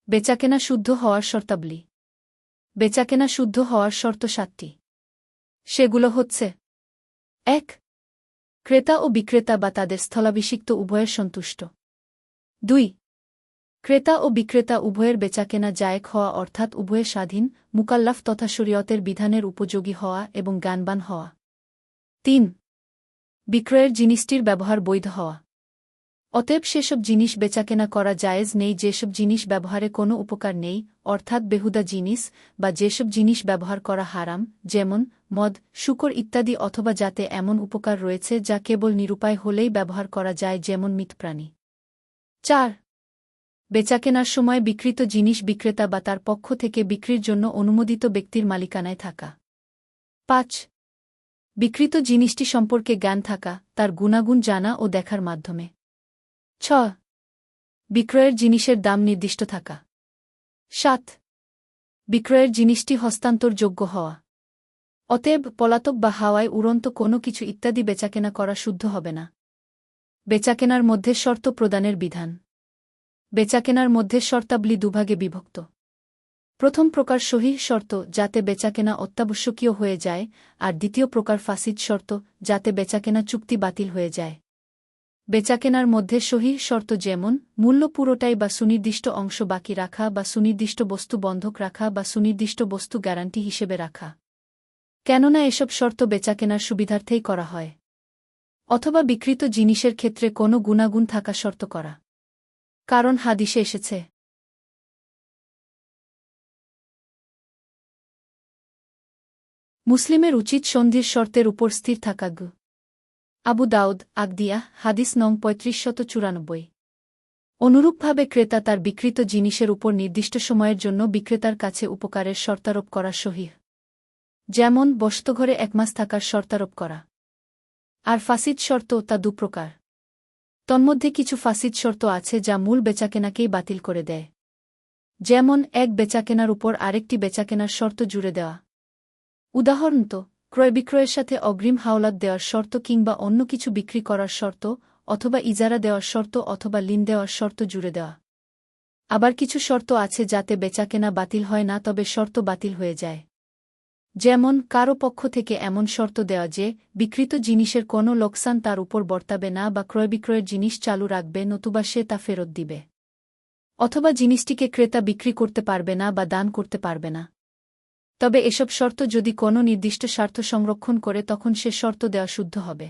বেচাকেনা শুদ্ধ হওয়ার শর্তাবলী। বেচাকেনা শুদ্ধ হওয়ার শর্ত ৭টি। সেগুলো হচ্ছে: ১ ক্রেতা ও বিক্রেতা বা তাদের স্থলাভিষিক্ত উভয়ের সন্তুষ্ট। ২ ক্রেতা ও বিক্রেতা উভয়ের বেচাকেনা জায়েক হওয়া, অর্থাৎ উভয়ে স্বাধীন, মুকাল্লাফ তথা শরীয়তের বিধানের উপযোগী হওয়া এবং জ্ঞানবান হওয়া। ৩ বিক্রয়ের জিনিসটির ব্যবহার বৈধ হওয়া। অতএব সেসব জিনিস বেচাকেনা করা জায়েজ নেই যেসব জিনিস ব্যবহারে কোনো উপকার নেই, অর্থাৎ বেহুদা জিনিস, বা যেসব জিনিস ব্যবহার করা হারাম, যেমন মদ, শূকর ইত্যাদি, অথবা যাতে এমন উপকার রয়েছে যা কেবল নিরুপায় হলেই ব্যবহার করা যায়, যেমন মৃতপ্রাণী। ৪ বেচাকেনার সময় বিক্রিত জিনিস বিক্রেতা বা তার পক্ষ থেকে বিক্রির জন্য অনুমোদিত ব্যক্তির মালিকানায় থাকা। ৫ বিক্রিত জিনিসটি সম্পর্কে জ্ঞান থাকা, তার গুণাগুণ জানা ও দেখার মাধ্যমে। ৬ বিক্রয়ের জিনিসের দাম নির্দিষ্ট থাকা। ৭ বিক্রয়ের জিনিসটি হস্তান্তরযোগ্য হওয়া। অতএব পলাতক বা হাওয়ায় উড়ন্ত কোনো কিছু ইত্যাদি বেচাকেনা করা শুদ্ধ হবে না। বেচাকেনার মধ্যে শর্ত প্রদানের বিধান। বেচাকেনার মধ্যে শর্তাবলী দুভাগে বিভক্ত। প্রথম প্রকার সহিহ শর্ত, যাতে বেচাকেনা অত্যাবশ্যকীয় হয়ে যায়, আর দ্বিতীয় প্রকার ফাসিদ শর্ত, যাতে বেচাকেনা চুক্তি বাতিল হয়ে যায়। বেচাকেনার মধ্যে সহিহ শর্ত যেমন মূল্য পুরোটাই বা সুনির্দিষ্ট অংশ বাকি রাখা, বা সুনির্দিষ্ট বস্তু বন্ধক রাখা, বা সুনির্দিষ্ট বস্তু গ্যারান্টি হিসেবে রাখা। কেননা এসব শর্ত বেচাকেনার সুবিধার্থেই করা হয়। অথবা বিক্রিত জিনিসের ক্ষেত্রে কোনো গুণাগুণ থাকা শর্ত করা। কারণ হাদিসে এসেছে, মুসলিমের উচিত সন্ধির শর্তের উপর স্থির থাকা। আবু দাউদ, আগদিয়া, হাদিস নং ৩৫৯৪। অনুরূপভাবে ক্রেতা তার বিক্রিত জিনিসের উপর নির্দিষ্ট সময়ের জন্য বিক্রেতার কাছে উপকারের শর্তারোপ করা সহিহ, যেমন বসতঘরে ১ মাস থাকার শর্তারোপ করা। আর ফাসিদ শর্ত তা দুপ্রকার। তন্মধ্যে কিছু ফাসিদ শর্ত আছে যা মূল বেচাকেনাকেই বাতিল করে দেয়, যেমন এক বেচাকেনার উপর আরেকটি বেচাকেনার শর্ত জুড়ে দেওয়া। উদাহরণত, ক্রয় বিক্রয়ের সাথে অগ্রিম হাওলাত দেওয়ার শর্ত, কিংবা অন্য কিছু বিক্রি করার শর্ত, অথবা ইজারা দেওয়ার শর্ত, অথবা লিন দেওয়ার শর্ত জুড়ে দেওয়া। আবার কিছু শর্ত আছে যাতে বেচাকেনা বাতিল হয় না, তবে শর্ত বাতিল হয়ে যায়। যেমন কারো পক্ষ থেকে এমন শর্ত দেওয়া যে বিক্রিত জিনিসের কোনো লোকসান তার উপর বর্তাবে না, বা ক্রয় বিক্রয়ের জিনিস চালু রাখবে, নতুবা সে তা ফেরত দিবে। অথবা জিনিসটিকে ক্রেতা বিক্রি করতে পারবে না বা দান করতে পারবে না। তবে এসব শর্ত যদি কোনো নির্দিষ্ট স্বার্থ সংরক্ষণ করে, তখন সে শর্ত দেওয়া শুদ্ধ হবে।